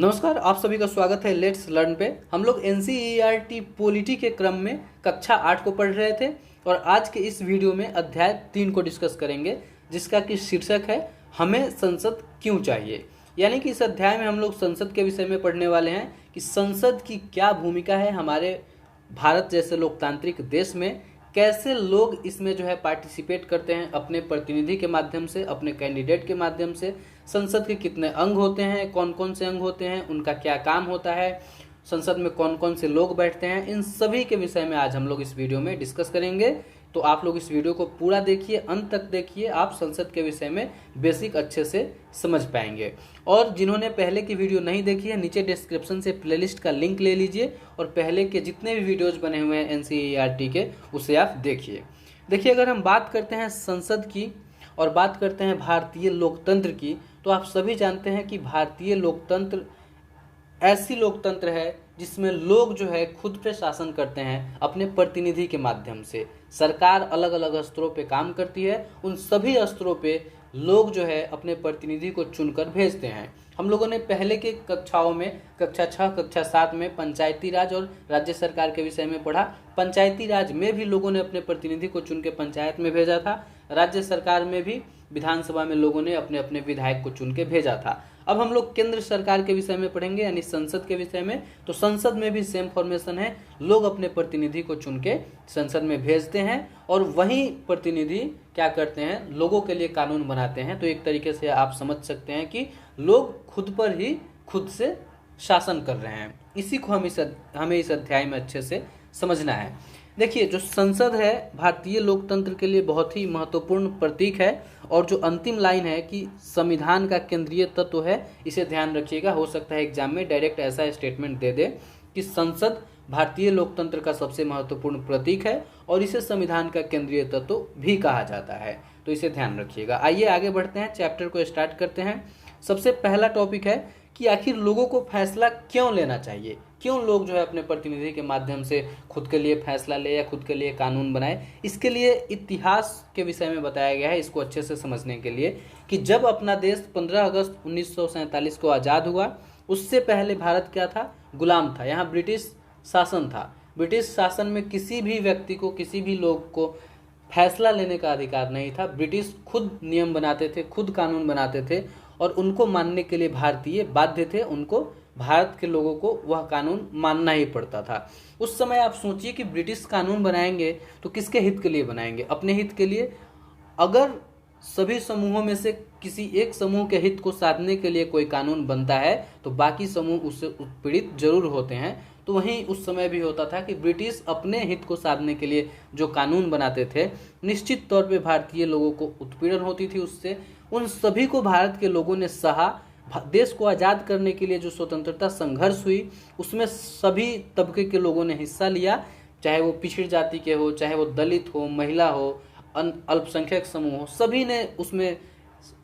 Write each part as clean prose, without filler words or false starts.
नमस्कार, आप सभी का स्वागत है लेट्स लर्न पे। हम लोग एनसीईआरटी पॉलिटी के क्रम में कक्षा 8 को पढ़ रहे थे और आज के इस वीडियो में अध्याय 3 को डिस्कस करेंगे, जिसका कि शीर्षक है हमें संसद क्यों चाहिए। यानी कि इस अध्याय में हम लोग संसद के विषय में पढ़ने वाले हैं कि संसद की क्या भूमिका है हमारे भारत जैसे लोकतांत्रिक देश में, कैसे लोग इसमें जो है पार्टिसिपेट करते हैं अपने प्रतिनिधि के माध्यम से, अपने कैंडिडेट के माध्यम से। संसद के कितने अंग होते हैं, कौन कौन से अंग होते हैं, उनका क्या काम होता है, संसद में कौन कौन से लोग बैठते हैं, इन सभी के विषय में आज हम लोग इस वीडियो में डिस्कस करेंगे। तो आप लोग इस वीडियो को पूरा देखिए, अंत तक देखिए, आप संसद के विषय में बेसिक अच्छे से समझ पाएंगे। और जिन्होंने पहले की वीडियो नहीं देखी है, नीचे डिस्क्रिप्शन से प्लेलिस्ट का लिंक ले लीजिए और पहले के जितने भी वीडियोज बने हुए हैं एनसीईआरटी के, उसे आप देखिए। अगर हम बात करते हैं संसद की और बात करते हैं भारतीय लोकतंत्र की, तो आप सभी जानते हैं कि भारतीय लोकतंत्र ऐसी लोकतंत्र है जिसमें लोग जो है खुद पे शासन करते हैं अपने प्रतिनिधि के माध्यम से। सरकार अलग अलग स्तरों पे काम करती है, उन सभी स्तरों पे लोग जो है अपने प्रतिनिधि को चुनकर भेजते हैं। हम लोगों ने पहले के कक्षाओं में कक्षा 6, कक्षा 7 में पंचायती राज और राज्य सरकार के विषय में पढ़ा। पंचायती राज में भी लोगों ने अपने प्रतिनिधि को चुन के पंचायत में भेजा था, राज्य सरकार में भी विधानसभा में लोगों ने अपने अपने विधायक को चुन के भेजा था। अब हम लोग केंद्र सरकार के विषय में पढ़ेंगे, यानी संसद के विषय में। तो संसद में भी सेम फॉर्मेशन है, लोग अपने प्रतिनिधि को चुन के संसद में भेजते हैं और वही प्रतिनिधि क्या करते हैं, लोगों के लिए कानून बनाते हैं। तो एक तरीके से आप समझ सकते हैं कि लोग खुद पर ही खुद से शासन कर रहे हैं। इसी को हमें इस अध्याय में अच्छे से समझना है। देखिए, जो संसद है भारतीय लोकतंत्र के लिए बहुत ही महत्वपूर्ण प्रतीक है और जो अंतिम लाइन है कि संविधान का केंद्रीय तत्व है, इसे ध्यान रखिएगा। हो सकता है एग्जाम में डायरेक्ट ऐसा स्टेटमेंट दे दे कि संसद भारतीय लोकतंत्र का सबसे महत्वपूर्ण प्रतीक है और इसे संविधान का केंद्रीय तत्व भी कहा जाता है, तो इसे ध्यान रखिएगा। आइए आगे बढ़ते हैं, चैप्टर को स्टार्ट करते हैं। सबसे पहला टॉपिक है कि आखिर लोगों को फैसला क्यों लेना चाहिए, क्यों लोग जो है अपने प्रतिनिधि के माध्यम से खुद के लिए फैसला ले या खुद के लिए कानून बनाए। इसके लिए इतिहास के विषय में बताया गया है, इसको अच्छे से समझने के लिए, कि जब अपना देश 15 अगस्त 1947 को आज़ाद हुआ, उससे पहले भारत क्या था, गुलाम था। यहाँ ब्रिटिश शासन था। ब्रिटिश शासन में किसी भी व्यक्ति को, किसी भी लोग को फैसला लेने का अधिकार नहीं था। ब्रिटिश खुद नियम बनाते थे, खुद कानून बनाते थे और उनको मानने के लिए भारतीय बाध्य थे। उनको, भारत के लोगों को वह कानून मानना ही पड़ता था। उस समय आप सोचिए कि ब्रिटिश कानून बनाएंगे तो किसके हित के लिए बनाएंगे, अपने हित के लिए। अगर सभी समूहों में से किसी एक समूह के हित को साधने के लिए कोई कानून बनता है तो बाकी समूह उससे उत्पीड़ित जरूर होते हैं। तो वहीं उस समय भी होता था कि ब्रिटिश अपने हित को साधने के लिए जो कानून बनाते थे, निश्चित तौर पे भारतीय लोगों को उत्पीड़न होती थी उससे। उन सभी को भारत के लोगों ने सहा। देश को आज़ाद करने के लिए जो स्वतंत्रता संघर्ष हुई, उसमें सभी तबके के लोगों ने हिस्सा लिया, चाहे वो पिछड़ी जाति के हो, चाहे वो दलित हो, महिला हो, अल्पसंख्यक समूह हो, सभी ने उसमें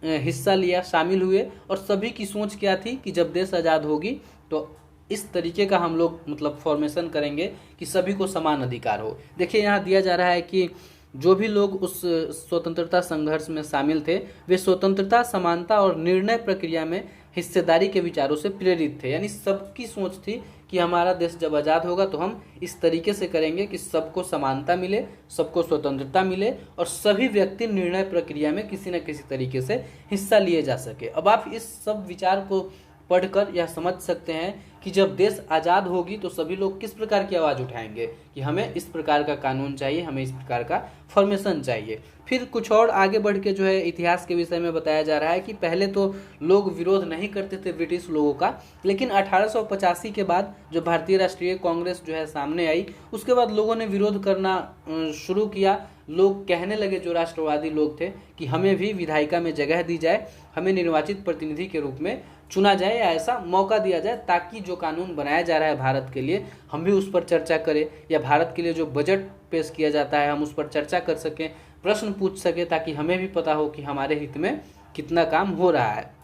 हिस्सा लिया, शामिल हुए। और सभी की सोच क्या थी कि जब देश आज़ाद होगी तो इस तरीके का हम लोग फॉर्मेशन करेंगे कि सभी को समान अधिकार हो। देखिए, यहाँ दिया जा रहा है कि जो भी लोग उस स्वतंत्रता संघर्ष में शामिल थे, वे स्वतंत्रता, समानता और निर्णय प्रक्रिया में हिस्सेदारी के विचारों से प्रेरित थे। यानी सबकी सोच थी कि हमारा देश जब आज़ाद होगा तो हम इस तरीके से करेंगे कि सबको समानता मिले, सबको स्वतंत्रता मिले और सभी व्यक्ति निर्णय प्रक्रिया में किसी न किसी तरीके से हिस्सा लिए जा सके। अब आप इस सब विचार को पढ़कर यह समझ सकते हैं कि जब देश आज़ाद होगी तो सभी लोग किस प्रकार की आवाज़ उठाएंगे कि हमें इस प्रकार का कानून चाहिए, हमें इस प्रकार का फॉर्मेशन चाहिए। फिर कुछ और आगे बढ़ के जो है इतिहास के विषय में बताया जा रहा है कि पहले तो लोग विरोध नहीं करते थे ब्रिटिश लोगों का, लेकिन 1885 के बाद जो भारतीय राष्ट्रीय कांग्रेस जो है सामने आई, उसके बाद लोगों ने विरोध करना शुरू किया। लोग कहने लगे, जो राष्ट्रवादी लोग थे, कि हमें भी विधायिका में जगह दी जाए, हमें निर्वाचित प्रतिनिधि के रूप में चुना जाए या ऐसा मौका दिया जाए, ताकि जो कानून बनाया जा रहा है भारत के लिए, हम भी उस पर चर्चा करें, या भारत के लिए जो बजट पेश किया जाता है हम उस पर चर्चा कर सकें, प्रश्न पूछ सकें, ताकि हमें भी पता हो कि हमारे हित में कितना काम हो रहा है।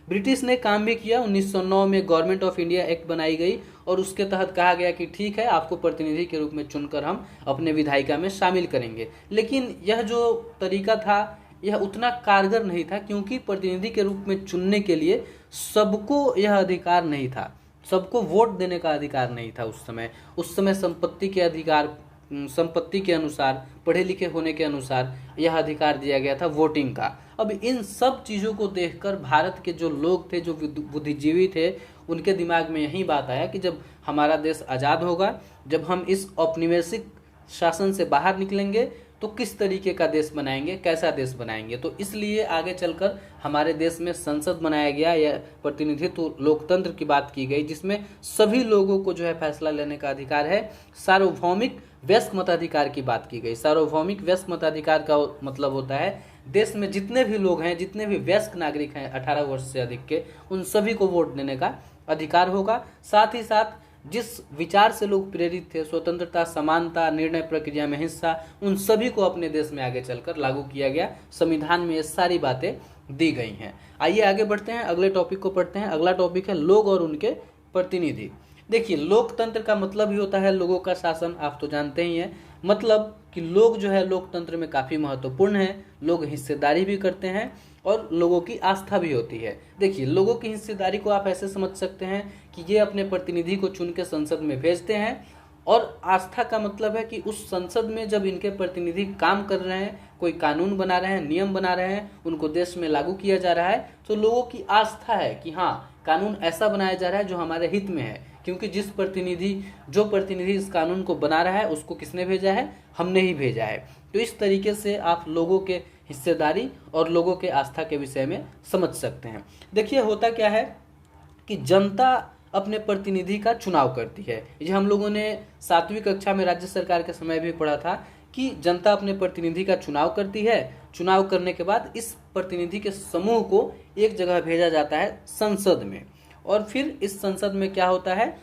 ब्रिटिश ने काम भी किया। 1909 में गवर्नमेंट ऑफ इंडिया एक्ट बनाई गई और उसके तहत कहा गया कि ठीक है, आपको प्रतिनिधि के रूप में चुनकर हम अपने विधायिका में शामिल करेंगे। लेकिन यह जो तरीका था, यह उतना कारगर नहीं था, क्योंकि प्रतिनिधि के रूप में चुनने के लिए सबको यह अधिकार नहीं था, सबको वोट देने का अधिकार नहीं था। उस समय संपत्ति के अधिकार, संपत्ति के अनुसार, पढ़े लिखे होने के अनुसार यह अधिकार दिया गया था वोटिंग का। अब इन सब चीज़ों को देखकर भारत के जो लोग थे, जो बुद्धिजीवी थे, उनके दिमाग में यही बात आया कि जब हमारा देश आज़ाद होगा, जब हम इस औपनिवेशिक शासन से बाहर निकलेंगे, तो किस तरीके का देश बनाएंगे, कैसा देश बनाएंगे। तो इसलिए आगे चलकर हमारे देश में संसद बनाया गया, या प्रतिनिधित्व लोकतंत्र की बात की गई, जिसमें सभी लोगों को जो है फैसला लेने का अधिकार है। सार्वभौमिक वयस्क मताधिकार की बात की गई। सार्वभौमिक वयस्क मताधिकार का मतलब होता है देश में जितने भी लोग हैं, जितने भी वयस्क नागरिक हैं 18 वर्ष से अधिक के, उन सभी को वोट देने का अधिकार होगा। साथ ही साथ जिस विचार से लोग प्रेरित थे, स्वतंत्रता, समानता, निर्णय प्रक्रिया में हिस्सा, उन सभी को अपने देश में आगे चलकर लागू किया गया। संविधान में ये सारी बातें दी गई हैं। आइए आगे बढ़ते हैं, अगले टॉपिक को पढ़ते हैं। अगला टॉपिक है लोग और उनके प्रतिनिधि। देखिए, लोकतंत्र का मतलब ही होता है लोगों का शासन, आप तो जानते ही हैं। मतलब कि लोग जो है लोकतंत्र में काफ़ी महत्वपूर्ण है। लोग हिस्सेदारी भी करते हैं और लोगों की आस्था भी होती है। देखिए, लोगों की हिस्सेदारी को आप ऐसे समझ सकते हैं कि ये अपने प्रतिनिधि को चुन के संसद में भेजते हैं, और आस्था का मतलब है कि उस संसद में जब इनके प्रतिनिधि काम कर रहे हैं, कोई कानून बना रहे हैं, नियम बना रहे हैं, उनको देश में लागू किया जा रहा है, तो लोगों की आस्था है कि हाँ, कानून ऐसा बनाया जा रहा है जो हमारे हित में है। क्योंकि जो प्रतिनिधि इस कानून को बना रहा है, उसको किसने भेजा है? हमने ही भेजा है। तो इस तरीके से आप लोगों के हिस्सेदारी और लोगों के आस्था के विषय में समझ सकते हैं। देखिए, होता क्या है कि जनता अपने प्रतिनिधि का चुनाव करती है। ये हम लोगों ने 7वीं कक्षा में राज्य सरकार के समय भी पढ़ा था कि जनता अपने प्रतिनिधि का चुनाव करती है। चुनाव करने के बाद इस प्रतिनिधि के समूह को एक जगह भेजा जाता है, संसद में। और फिर इस संसद में क्या होता है,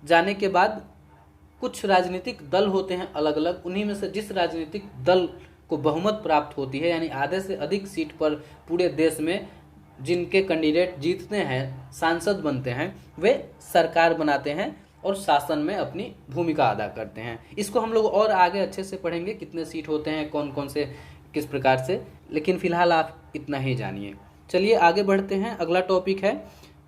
जाने के बाद कुछ राजनीतिक दल होते हैं अलग अलग, उन्हीं में से जिस राजनीतिक दल को बहुमत प्राप्त होती है, यानी आधे से अधिक सीट पर पूरे देश में जिनके कैंडिडेट जीतते हैं, सांसद बनते हैं, वे सरकार बनाते हैं और शासन में अपनी भूमिका अदा करते हैं। इसको हम लोग और आगे अच्छे से पढ़ेंगे, कितने सीट होते हैं, कौन कौन से किस प्रकार से, लेकिन फिलहाल आप इतना ही जानिए। चलिए आगे बढ़ते हैं। अगला टॉपिक है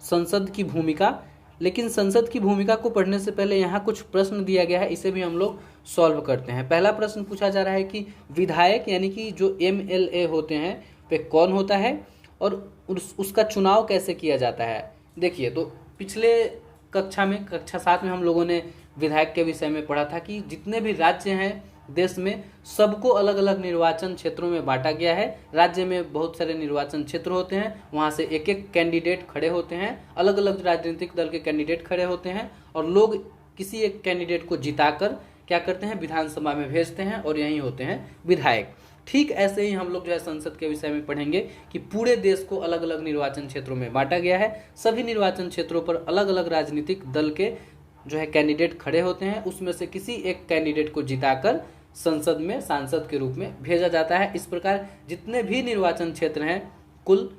संसद की भूमिका। लेकिन संसद की भूमिका को पढ़ने से पहले यहाँ कुछ प्रश्न दिया गया है, इसे भी हम लोग सॉल्व करते हैं। पहला प्रश्न पूछा जा रहा है कि विधायक यानी कि जो MLA होते हैं वे कौन होता है और उसका चुनाव कैसे किया जाता है। देखिए, तो पिछले कक्षा में, कक्षा 7 में हम लोगों ने विधायक के विषय में पढ़ा था कि जितने भी राज्य हैं देश में, सबको अलग अलग निर्वाचन क्षेत्रों में बांटा गया है। राज्य में बहुत सारे निर्वाचन क्षेत्र होते हैं, वहाँ से एक एक कैंडिडेट खड़े होते हैं, अलग अलग राजनीतिक दल के कैंडिडेट खड़े होते हैं, और लोग किसी एक कैंडिडेट को जिताकर क्या करते हैं, विधानसभा में भेजते हैं, और यही होते हैं विधायक। ठीक ऐसे ही हम लोग जो है संसद के विषय में पढ़ेंगे कि पूरे देश को अलग अलग निर्वाचन क्षेत्रों में बांटा गया है। सभी निर्वाचन क्षेत्रों पर अलग अलग राजनीतिक दल के जो है कैंडिडेट खड़े होते हैं, उसमें से किसी एक कैंडिडेट को जिताकर संसद में सांसद के रूप में भेजा जाता है। इस प्रकार जितने भी निर्वाचन क्षेत्र हैं कुल,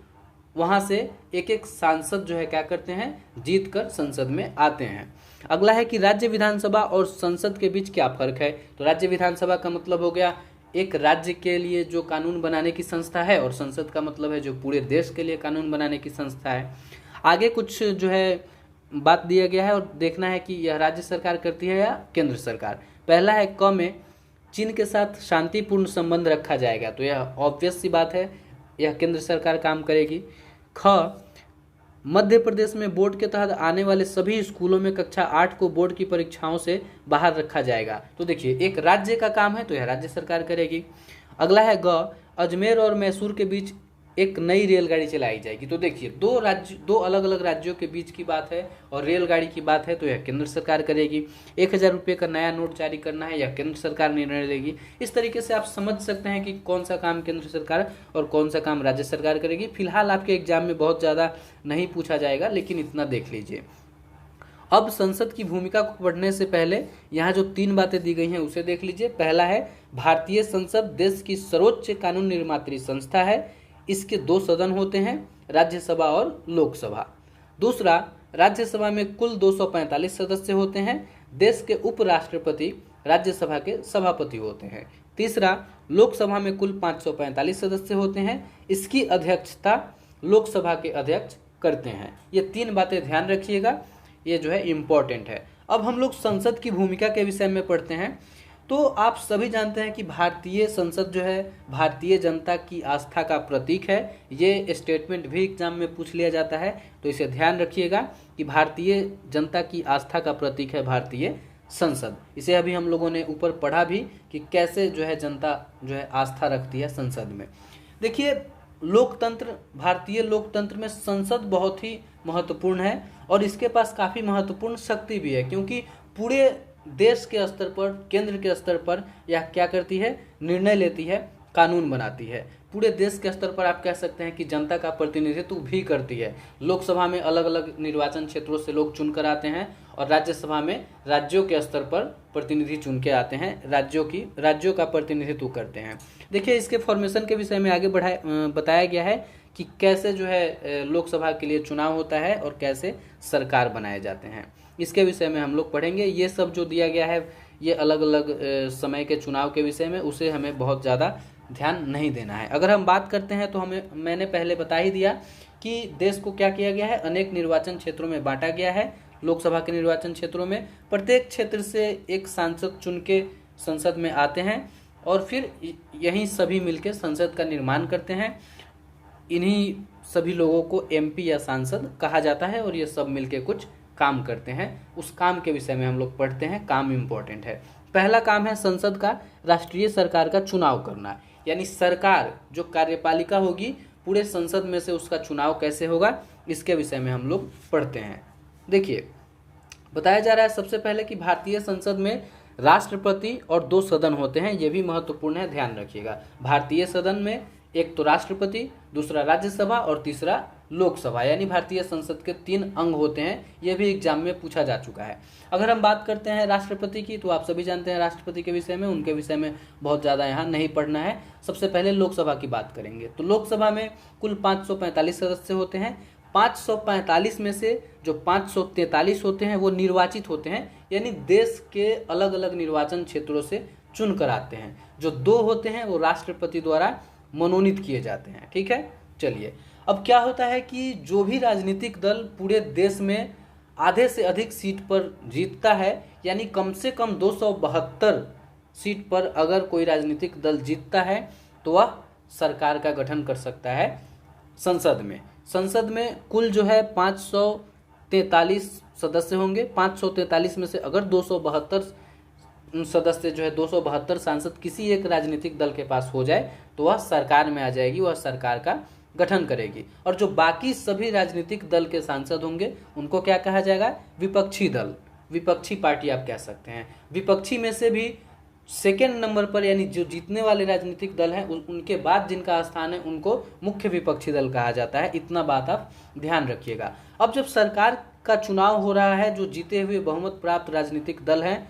वहां से एक एक सांसद जो है क्या करते हैं, जीत कर संसद में आते हैं। अगला है कि राज्य विधानसभा और संसद के बीच क्या फर्क है। तो राज्य विधानसभा का मतलब हो गया एक राज्य के लिए जो कानून बनाने की संस्था है, और संसद का मतलब है जो पूरे देश के लिए कानून बनाने की संस्था है। आगे कुछ जो है बात दिया गया है और देखना है कि यह राज्य सरकार करती है या केंद्र सरकार। पहला है क में चीन के साथ शांतिपूर्ण संबंध रखा जाएगा, तो यह ऑब्वियस सी बात है, यह केंद्र सरकार काम करेगी। ख मध्य प्रदेश में बोर्ड के तहत आने वाले सभी स्कूलों में कक्षा 8 को बोर्ड की परीक्षाओं से बाहर रखा जाएगा। तो देखिए, एक राज्य का काम है तो यह राज्य सरकार करेगी। अगला है ग अजमेर और मैसूर के बीच एक नई रेलगाड़ी चलाई जाएगी। तो देखिए, दो अलग अलग राज्यों के बीच की बात है और रेलगाड़ी की बात है, तो यह केंद्र सरकार करेगी। 1000 रुपये का नया नोट जारी करना है, यह केंद्र सरकार निर्णय लेगी। इस तरीके से आप समझ सकते हैं कि कौन सा काम केंद्र सरकार और कौन सा काम राज्य सरकार करेगी। फिलहाल आपके एग्जाम में बहुत ज़्यादा नहीं पूछा जाएगा, लेकिन इतना देख लीजिए। अब संसद की भूमिका को पढ़ने से पहले यहाँ जो 3 बातें दी गई हैं उसे देख लीजिए। पहला है भारतीय संसद देश की सर्वोच्च कानून निर्मात्री संस्था है। इसके 2 सदन होते हैं, राज्यसभा और लोकसभा। दूसरा, राज्यसभा में कुल 245 सदस्य होते हैं। देश के उपराष्ट्रपति राज्यसभा के सभापति होते हैं। तीसरा, लोकसभा में कुल 545 सदस्य होते हैं, इसकी अध्यक्षता लोकसभा के अध्यक्ष करते हैं। ये 3 बातें ध्यान रखिएगा, ये जो है इम्पोर्टेंट है। अब हम लोग संसद की भूमिका के विषय में पढ़ते हैं। तो आप सभी जानते हैं कि भारतीय संसद जो है भारतीय जनता की आस्था का प्रतीक है। ये स्टेटमेंट भी एग्जाम में पूछ लिया जाता है, तो इसे ध्यान रखिएगा कि भारतीय जनता की आस्था का प्रतीक है भारतीय संसद। इसे अभी हम लोगों ने ऊपर पढ़ा भी कि कैसे जो है जनता जो है आस्था रखती है संसद में। देखिए, लोकतंत्र, भारतीय लोकतंत्र में संसद बहुत ही महत्वपूर्ण है और इसके पास काफ़ी महत्वपूर्ण शक्ति भी है, क्योंकि पूरे देश के स्तर पर, केंद्र के स्तर पर यह क्या करती है, निर्णय लेती है, कानून बनाती है। पूरे देश के स्तर पर आप कह सकते हैं कि जनता का प्रतिनिधित्व भी करती है। लोकसभा में अलग अलग निर्वाचन क्षेत्रों से लोग चुनकर आते हैं और राज्यसभा में राज्यों के स्तर पर प्रतिनिधि चुन के आते हैं, राज्यों का प्रतिनिधित्व करते हैं। देखिए, इसके फॉर्मेशन के विषय में आगे बताया गया है कि कैसे जो है लोकसभा के लिए चुनाव होता है और कैसे सरकार बनाए जाते हैं। इसके विषय में हम लोग पढ़ेंगे। ये सब जो दिया गया है ये अलग अलग समय के चुनाव के विषय में, उसे हमें बहुत ज़्यादा ध्यान नहीं देना है। अगर हम बात करते हैं तो मैंने पहले बता ही दिया कि देश को क्या किया गया है, अनेक निर्वाचन क्षेत्रों में बांटा गया है। लोकसभा के निर्वाचन क्षेत्रों में प्रत्येक क्षेत्र से एक सांसद चुन के संसद में आते हैं और फिर यहीं सभी मिलकर संसद का निर्माण करते हैं। इन्हीं सभी लोगों को एमपी या सांसद कहा जाता है और ये सब मिलके कुछ काम करते हैं। उस काम के विषय में हम लोग पढ़ते हैं। काम इम्पोर्टेंट है। पहला काम है संसद का राष्ट्रीय सरकार का चुनाव करना, यानी सरकार जो कार्यपालिका होगी पूरे संसद में से उसका चुनाव कैसे होगा, इसके विषय में हम लोग पढ़ते हैं। देखिए, बताया जा रहा है सबसे पहले कि भारतीय संसद में राष्ट्रपति और 2 सदन होते हैं। ये भी महत्वपूर्ण है, ध्यान रखिएगा। भारतीय सदन में एक तो राष्ट्रपति, दूसरा राज्यसभा और तीसरा लोकसभा, यानी भारतीय संसद के 3 अंग होते हैं। ये भी एग्जाम में पूछा जा चुका है। अगर हम बात करते हैं राष्ट्रपति की, तो आप सभी जानते हैं राष्ट्रपति के विषय में, उनके विषय में बहुत ज़्यादा यहाँ नहीं पढ़ना है। सबसे पहले लोकसभा की बात करेंगे। तो लोकसभा में कुल 545 सदस्य होते हैं। 545 में से जो 543 होते हैं वो निर्वाचित होते हैं, यानी देश के अलग अलग निर्वाचन क्षेत्रों से चुन कर आते हैं। जो 2 होते हैं वो राष्ट्रपति द्वारा मनोनीत किए जाते हैं। ठीक है, चलिए। अब क्या होता है कि जो भी राजनीतिक दल पूरे देश में आधे से अधिक सीट पर जीतता है, यानी कम से कम 272 सीट पर अगर कोई राजनीतिक दल जीतता है तो वह सरकार का गठन कर सकता है संसद में। संसद में कुल जो है 543 सदस्य होंगे। 543 में से अगर 272 सदस्य जो है 272 सांसद किसी एक राजनीतिक दल के पास हो जाए तो वह सरकार में आ जाएगी, वह सरकार का गठन करेगी। और जो बाकी सभी राजनीतिक दल के सांसद होंगे उनको क्या कहा जाएगा, विपक्षी दल, विपक्षी पार्टी आप कह सकते हैं। विपक्षी में से भी सेकेंड नंबर पर, यानी जो जीतने वाले राजनीतिक दल हैं उनके बाद जिनका स्थान है उनको मुख्य विपक्षी दल कहा जाता है। इतना बात आप ध्यान रखिएगा। अब जब सरकार का चुनाव हो रहा है, जो जीते हुए बहुमत प्राप्त राजनीतिक दल हैं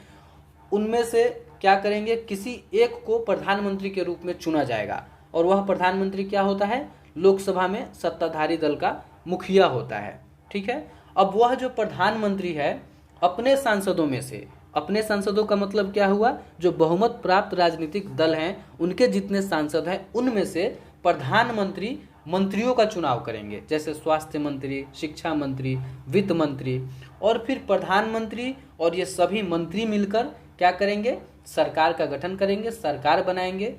उनमें से क्या करेंगे, किसी एक को प्रधानमंत्री के रूप में चुना जाएगा और वह प्रधानमंत्री क्या होता है, लोकसभा में सत्ताधारी दल का मुखिया होता है। ठीक है, अब वह जो प्रधानमंत्री है अपने सांसदों में से, अपने सांसदों का मतलब क्या हुआ, जो बहुमत प्राप्त राजनीतिक दल हैं उनके जितने सांसद हैं उनमें से प्रधानमंत्री मंत्रियों का चुनाव करेंगे, जैसे स्वास्थ्य मंत्री, शिक्षा मंत्री, वित्त मंत्री। और फिर प्रधानमंत्री और ये सभी मंत्री मिलकर क्या करेंगे, सरकार का गठन करेंगे, सरकार बनाएंगे।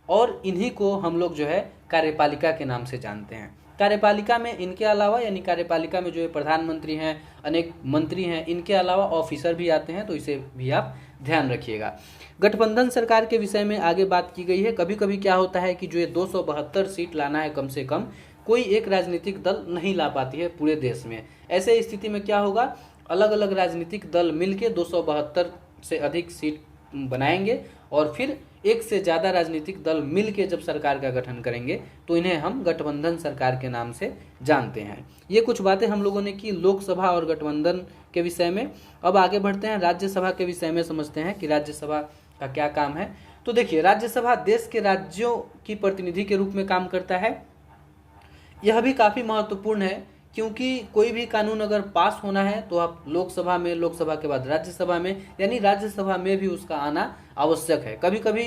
और इन्हीं को हम लोग जो है कार्यपालिका के नाम से जानते हैं। कार्यपालिका में इनके अलावा, यानी कार्यपालिका में जो है प्रधानमंत्री हैं, अनेक मंत्री हैं, इनके अलावा ऑफिसर भी आते हैं, तो इसे भी आप ध्यान रखिएगा। गठबंधन सरकार के विषय में आगे बात की गई है। कभी कभी क्या होता है कि जो ये 272 सीट लाना है कम से कम, कोई एक राजनीतिक दल नहीं ला पाती है पूरे देश में। ऐसे स्थिति में क्या होगा, अलग अलग राजनीतिक दल मिलके 272 से अधिक सीट बनाएंगे और फिर एक से ज़्यादा राजनीतिक दल मिलके जब सरकार का गठन करेंगे तो इन्हें हम गठबंधन सरकार के नाम से जानते हैं। ये कुछ बातें हम लोगों ने की लोकसभा और गठबंधन के विषय में। अब आगे बढ़ते हैं, राज्यसभा के विषय में समझते हैं कि राज्यसभा का क्या काम है। तो देखिए, राज्यसभा देश के राज्यों की प्रतिनिधि के रूप में काम करता है। यह भी काफ़ी महत्वपूर्ण है, क्योंकि कोई भी कानून अगर पास होना है तो आप लोकसभा में, लोकसभा के बाद राज्यसभा में, यानी राज्यसभा में भी उसका आना आवश्यक है। कभी कभी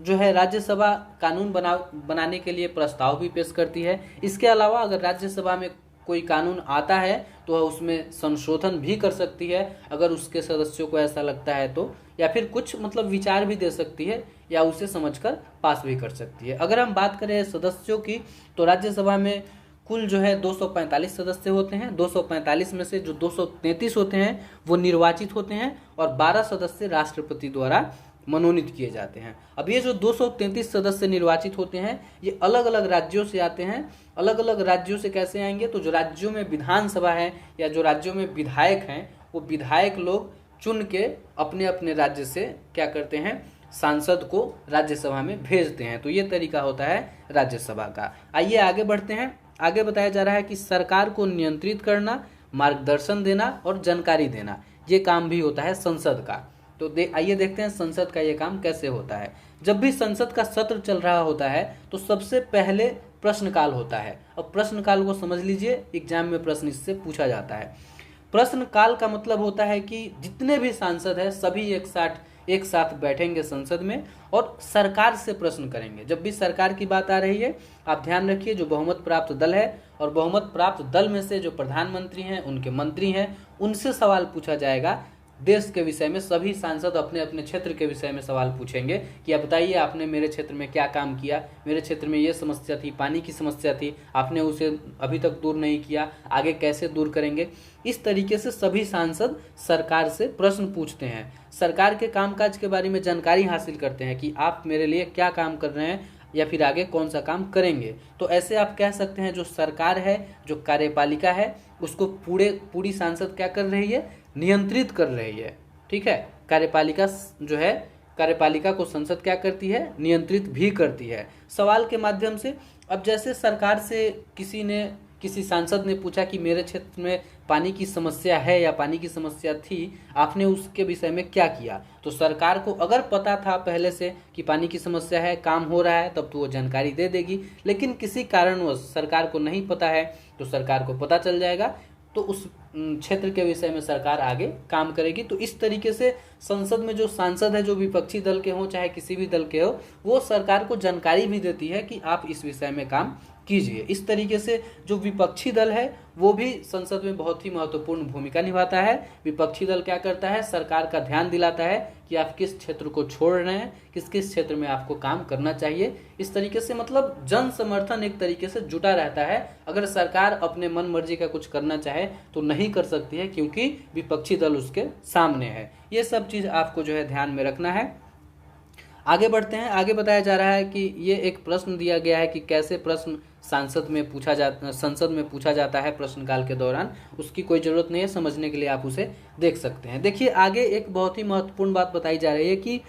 जो है राज्यसभा कानून बनाने के लिए प्रस्ताव भी पेश करती है। इसके अलावा अगर राज्यसभा में कोई कानून आता है तो वह उसमें संशोधन भी कर सकती है अगर उसके सदस्यों को ऐसा लगता है तो, या फिर कुछ मतलब विचार भी दे सकती है या उसे समझकर पास भी कर सकती है। अगर हम बात करें सदस्यों की तो राज्यसभा में कुल जो है 245 सदस्य होते हैं। 245 में से जो 233 होते हैं वो निर्वाचित होते हैं और 12 सदस्य राष्ट्रपति द्वारा मनोनीत किए जाते हैं। अब ये जो 233 सदस्य निर्वाचित होते हैं ये अलग अलग राज्यों से आते हैं। अलग अलग राज्यों से कैसे आएंगे, तो जो राज्यों में विधानसभा है या जो राज्यों में विधायक हैं वो विधायक लोग चुन के अपने अपने राज्य से क्या करते हैं, सांसद को राज्यसभा में भेजते हैं। तो ये तरीका होता है राज्यसभा का। आइए आगे बढ़ते हैं। आगे बताया जा रहा है कि सरकार को नियंत्रित करना, मार्गदर्शन देना और जानकारी देना ये काम भी होता है संसद का। तो आइए देखते हैं संसद का ये काम कैसे होता है। जब भी संसद का सत्र चल रहा होता है तो सबसे पहले प्रश्नकाल होता है। अब प्रश्नकाल को समझ लीजिए, एग्जाम में प्रश्न इससे पूछा जाता है। प्रश्नकाल का मतलब होता है कि जितने भी सांसद हैं सभी एक साथ बैठेंगे संसद में और सरकार से प्रश्न करेंगे। जब भी सरकार की बात आ रही है आप ध्यान रखिए, जो बहुमत प्राप्त दल है और बहुमत प्राप्त दल में से जो प्रधानमंत्री हैं, उनके मंत्री हैं, उनसे सवाल पूछा जाएगा देश के विषय में। सभी सांसद अपने अपने क्षेत्र के विषय में सवाल पूछेंगे कि आप बताइए आपने मेरे क्षेत्र में क्या काम किया, मेरे क्षेत्र में ये समस्या थी, पानी की समस्या थी, आपने उसे अभी तक दूर नहीं किया, आगे कैसे दूर करेंगे। इस तरीके से सभी सांसद सरकार से प्रश्न पूछते हैं, सरकार के कामकाज के बारे में जानकारी हासिल करते हैं कि आप मेरे लिए क्या काम कर रहे हैं या फिर आगे कौन सा काम करेंगे। तो ऐसे आप कह सकते हैं जो सरकार है, जो कार्यपालिका है, उसको पूरी सांसद क्या कर रही है, नियंत्रित कर रही है। ठीक है, कार्यपालिका जो है, कार्यपालिका को संसद क्या करती है, नियंत्रित भी करती है सवाल के माध्यम से। अब जैसे सरकार से किसी सांसद ने पूछा कि मेरे क्षेत्र में पानी की समस्या है या पानी की समस्या थी, आपने उसके विषय में क्या किया। तो सरकार को अगर पता था पहले से कि पानी की समस्या है, काम हो रहा है, तब तो वो जानकारी दे देगी। लेकिन किसी कारणवश सरकार को नहीं पता है तो सरकार को पता चल जाएगा, तो उस क्षेत्र के विषय में सरकार आगे काम करेगी। तो इस तरीके से संसद में जो सांसद है, जो विपक्षी दल के हों चाहे किसी भी दल के हो, वो सरकार को जानकारी भी देती है कि आप इस विषय में काम कीजिए। इस तरीके से जो विपक्षी दल है वो भी संसद में बहुत ही महत्वपूर्ण भूमिका निभाता है। विपक्षी दल क्या करता है, सरकार का ध्यान दिलाता है कि आप किस क्षेत्र को छोड़ रहे हैं, किस किस क्षेत्र में आपको काम करना चाहिए। इस तरीके से मतलब जन समर्थन एक तरीके से जुटा रहता है। अगर सरकार अपने मन मर्जी का कुछ करना चाहे तो नहीं कर सकती है, क्योंकि विपक्षी दल उसके सामने है। ये सब चीज आपको जो है ध्यान में रखना है। आगे बढ़ते हैं। आगे बताया जा रहा है कि ये एक प्रश्न दिया गया है कि कैसे प्रश्न संसद में पूछा जाता है प्रश्नकाल के दौरान। उसकी कोई ज़रूरत नहीं है, समझने के लिए आप उसे देख सकते हैं। देखिए आगे एक बहुत ही महत्वपूर्ण बात बताई जा रही है कि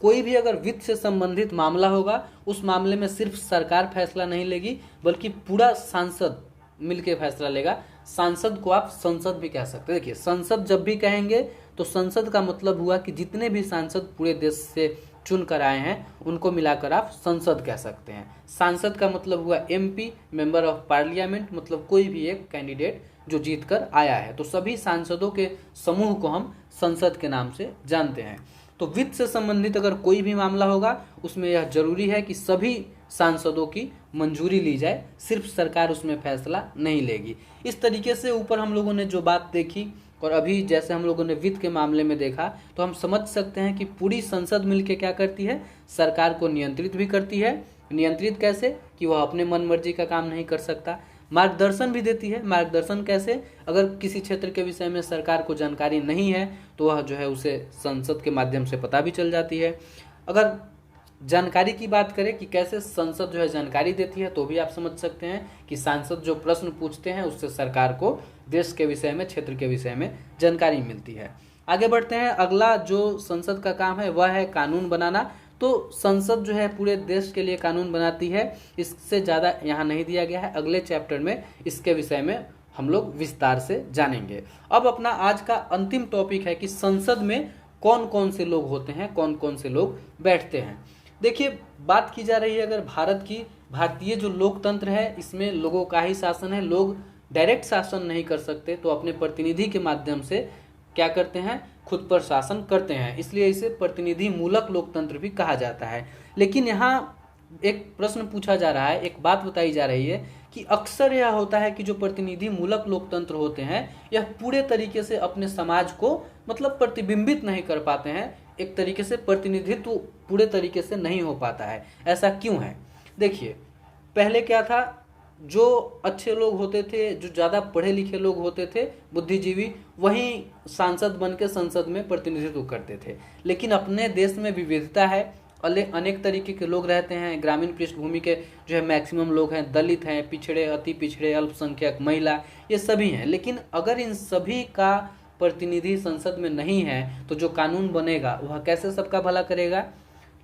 कोई भी अगर वित्त से संबंधित मामला होगा, उस मामले में सिर्फ सरकार फैसला नहीं लेगी बल्कि पूरा सांसद मिलकर फैसला लेगा। सांसद को आप संसद भी कह सकते हैं। देखिए संसद जब भी कहेंगे तो संसद का मतलब हुआ कि जितने भी सांसद पूरे देश से चुन कर आए हैं उनको मिलाकर आप संसद कह सकते हैं। सांसद का मतलब हुआ एमपी, मेंबर ऑफ पार्लियामेंट, मतलब कोई भी एक कैंडिडेट जो जीत कर आया है। तो सभी सांसदों के समूह को हम संसद के नाम से जानते हैं। तो वित्त से संबंधित अगर कोई भी मामला होगा उसमें यह जरूरी है कि सभी सांसदों की मंजूरी ली जाए, सिर्फ सरकार उसमें फैसला नहीं लेगी। इस तरीके से ऊपर हम लोगों ने जो बात देखी और अभी जैसे हम लोगों ने वित्त के मामले में देखा, तो हम समझ सकते हैं कि पूरी संसद मिलकर क्या करती है, सरकार को नियंत्रित भी करती है। नियंत्रित कैसे, कि वह अपने मन मर्जी का काम नहीं कर सकता। मार्गदर्शन भी देती है। मार्गदर्शन कैसे, अगर किसी क्षेत्र के विषय में सरकार को जानकारी नहीं है तो वह जो है उसे संसद के माध्यम से पता भी चल जाती है। अगर जानकारी की बात करें कि कैसे संसद जो है जानकारी देती है, तो भी आप समझ सकते हैं कि सांसद जो प्रश्न पूछते हैं उससे सरकार को देश के विषय में, क्षेत्र के विषय में जानकारी मिलती है। आगे बढ़ते हैं। अगला जो संसद का काम है वह है कानून बनाना। तो संसद जो है पूरे देश के लिए कानून बनाती है। इससे ज़्यादा यहाँ नहीं दिया गया है, अगले चैप्टर में इसके विषय में हम लोग विस्तार से जानेंगे। अब अपना आज का अंतिम टॉपिक है कि संसद में कौन कौन से लोग होते हैं, कौन कौन से लोग बैठते हैं। देखिए बात की जा रही है अगर भारत की, भारतीय जो लोकतंत्र है इसमें लोगों का ही शासन है। लोग डायरेक्ट शासन नहीं कर सकते, तो अपने प्रतिनिधि के माध्यम से क्या करते हैं, खुद पर शासन करते हैं, इसलिए इसे प्रतिनिधि मूलक लोकतंत्र भी कहा जाता है। लेकिन यहाँ एक प्रश्न पूछा जा रहा है, एक बात बताई जा रही है कि अक्सर यह होता है कि जो प्रतिनिधि मूलक लोकतंत्र होते हैं यह पूरे तरीके से अपने समाज को मतलब प्रतिबिंबित नहीं कर पाते हैं, एक तरीके से प्रतिनिधित्व पूरे तरीके से नहीं हो पाता है। ऐसा क्यों है? देखिए, पहले क्या था, जो अच्छे लोग होते थे, जो ज़्यादा पढ़े लिखे लोग होते थे, बुद्धिजीवी, वही सांसद बन के संसद में प्रतिनिधित्व करते थे। लेकिन अपने देश में विविधता है, अनेक तरीके के लोग रहते हैं, ग्रामीण पृष्ठभूमि के जो है मैक्सिमम लोग हैं, दलित हैं, पिछड़े, अति पिछड़े, अल्पसंख्यक, महिला, ये सभी हैं। लेकिन अगर इन सभी का प्रतिनिधि संसद में नहीं है तो जो कानून बनेगा वह कैसे सबका भला करेगा?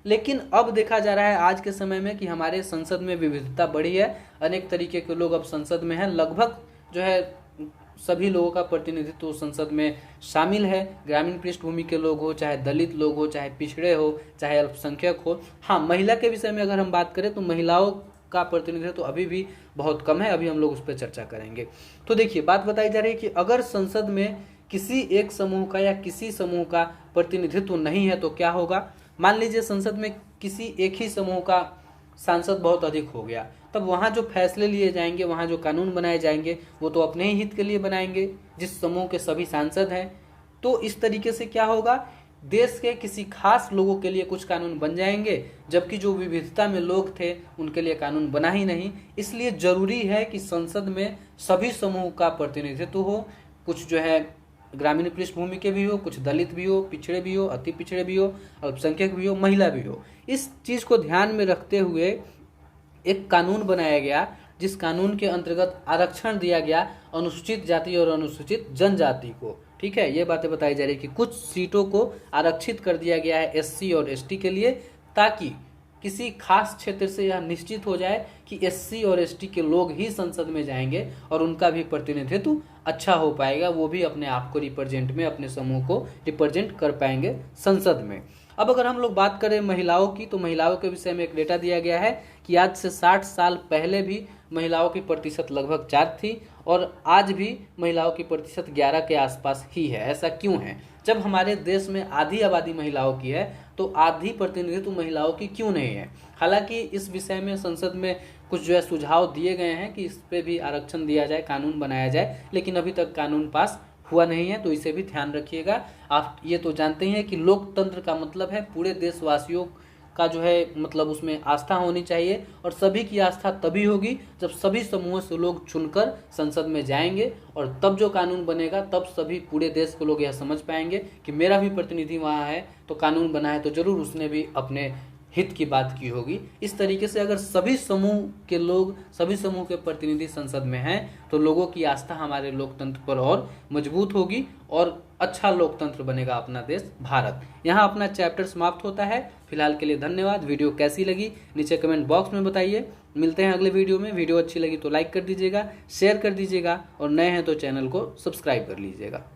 लेकिन अब देखा जा रहा है आज के समय में कि हमारे संसद में विविधता बढ़ी है, अनेक तरीके के लोग अब संसद में हैं, लगभग जो है सभी लोगों का प्रतिनिधित्व संसद में शामिल है। ग्रामीण पृष्ठभूमि के लोग हो, चाहे दलित लोग हो, चाहे पिछड़े हो, चाहे अल्पसंख्यक हो। हाँ, महिला के विषय में अगर हम बात करें तो महिलाओं का प्रतिनिधित्व अभी भी बहुत कम है, अभी हम लोग उस पर चर्चा करेंगे। तो देखिए, बात बताई जा रही है कि अगर संसद में किसी एक समूह का या किसी समूह का प्रतिनिधित्व नहीं है तो क्या होगा? मान लीजिए संसद में किसी एक ही समूह का सांसद बहुत अधिक हो गया, तब वहाँ जो फैसले लिए जाएंगे, वहाँ जो कानून बनाए जाएंगे, वो तो अपने ही हित के लिए बनाएंगे जिस समूह के सभी सांसद हैं। तो इस तरीके से क्या होगा, देश के किसी खास लोगों के लिए कुछ कानून बन जाएंगे, जबकि जो विविधता में लोग थे उनके लिए कानून बना ही नहीं। इसलिए जरूरी है कि संसद में सभी समूह का प्रतिनिधित्व हो, कुछ जो है ग्रामीण पृष्ठभूमि के भी हो, कुछ दलित भी हो, पिछड़े भी हो, अति पिछड़े भी हो, अल्पसंख्यक भी हो, महिला भी हो। इस चीज को ध्यान में रखते हुए एक कानून बनाया गया, जिस कानून के अंतर्गत आरक्षण दिया गया अनुसूचित जाति और अनुसूचित जनजाति को। ठीक है, ये बातें बताई जा रही है कि कुछ सीटों को आरक्षित कर दिया गया है एससी और एसटी के लिए, ताकि किसी खास क्षेत्र से यह निश्चित हो जाए कि एससी और एसटी के लोग ही संसद में जाएंगे और उनका भी प्रतिनिधित्व अच्छा हो पाएगा, वो भी अपने आप को रिप्रेजेंट में, अपने समूह को रिप्रेजेंट कर पाएंगे संसद में। अब अगर हम लोग बात करें महिलाओं की, तो महिलाओं के विषय में एक डेटा दिया गया है कि आज से 60 साल पहले भी महिलाओं की प्रतिशत लगभग 4 थी और आज भी महिलाओं की प्रतिशत 11 के आसपास ही है। ऐसा क्यों है? जब हमारे देश में आधी आबादी महिलाओं की है तो आधी प्रतिनिधित्व महिलाओं की क्यों नहीं है? हालांकि इस विषय में संसद में कुछ जो है सुझाव दिए गए हैं कि इस पे भी आरक्षण दिया जाए, कानून बनाया जाए, लेकिन अभी तक कानून पास हुआ नहीं है, तो इसे भी ध्यान रखिएगा। आप ये तो जानते हैं कि लोकतंत्र का मतलब है पूरे देशवासियों का जो है मतलब उसमें आस्था होनी चाहिए, और सभी की आस्था तभी होगी जब सभी समूहों से लोग चुनकर संसद में जाएंगे, और तब जो कानून बनेगा तब सभी पूरे देश के लोग यह समझ पाएंगे कि मेरा भी प्रतिनिधि वहाँ है, तो कानून बना है तो जरूर उसने भी अपने हित की बात की होगी। इस तरीके से अगर सभी समूह के लोग, सभी समूह के प्रतिनिधि संसद में हैं तो लोगों की आस्था हमारे लोकतंत्र पर और मजबूत होगी और अच्छा लोकतंत्र बनेगा अपना देश भारत। यहाँ अपना चैप्टर समाप्त होता है। फिलहाल के लिए धन्यवाद। वीडियो कैसी लगी नीचे कमेंट बॉक्स में बताइए। मिलते हैं अगले वीडियो में। वीडियो अच्छी लगी तो लाइक कर दीजिएगा, शेयर कर दीजिएगा और नए हैं तो चैनल को सब्सक्राइब कर लीजिएगा।